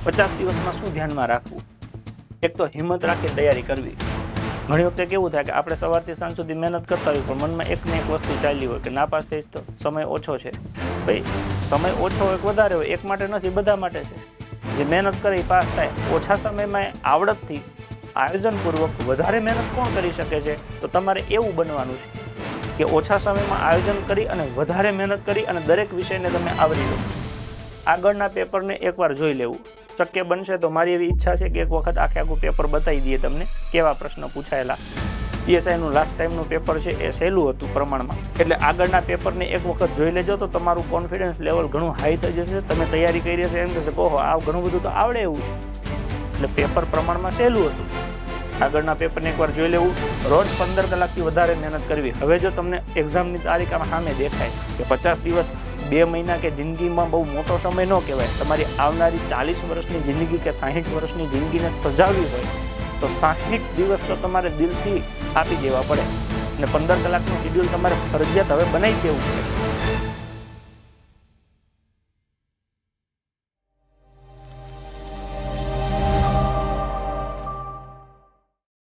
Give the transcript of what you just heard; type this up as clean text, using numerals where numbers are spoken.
50 દિવસમાં શું ધ્યાનમાં રાખવું? એક તો હિંમત રાખી તૈયારી કરવી. ઘણી વખતે કેવું થાય કે આપણે સવારથી સાંજ સુધી મહેનત કરતા હોય પણ મનમાં એક ને એક વસ્તુ ચાલી હોય કે નાપાસ થઈશ તો સમય ઓછો છે. ભાઈ સમય ઓછો હોય કે વધારે હોય એક માટે નથી, બધા માટે છે. જે મહેનત કરે એ પાસ થાય. ઓછા સમયમાં આવડતથી આયોજનપૂર્વક વધારે મહેનત કોણ કરી શકે છે? તો તમારે એવું બનવાનું છે કે ઓછા સમયમાં આયોજન કરી અને વધારે મહેનત કરી અને દરેક વિષયને તમે આવરી લો. આગળના પેપરને એકવાર જોઈ લેવું. શક્ય બનશે તો મારી એવી ઈચ્છા છે કે એક વખત આખું પેપર બતાવી દઈએ તમને કેવા પ્રશ્ન પૂછાયેલા. પીએસઆઈનું લાસ્ટ ટાઈમનું પેપર છે એ સહેલું હતું પ્રમાણમાં. એટલે આગળના પેપરને એક વખત જોઈ લેજો તો તમારું કોન્ફિડન્સ લેવલ ઘણું હાઈ થઈ જશે. તમે તૈયારી કરી હશે એમ કહેશે ઓહો આ ઘણું બધું તો આવડે એવું છે. એટલે પેપર પ્રમાણમાં સહેલું હતું. આગળના પેપરને એકવાર જોઈ લેવું. રોજ 15 કલાકથી વધારે મહેનત કરવી. હવે જો તમને એક્ઝામની તારીખ આમ સામે દેખાય કે 50 દિવસ 2 મહિના કે જિંદગીમાં બહુ મોટો સમય ન કહેવાય, તમારી આવનારી 40 વર્ષની જિંદગી કે 60 વર્ષની જિંદગીને સજાવવી હોય તો 60 દિવસ તો તમારે દિલથી આપી દેવા પડે અને 15 કલાકનું શેડ્યુલ તમારે ફરજિયાત હવે બનાવી દેવું પડે.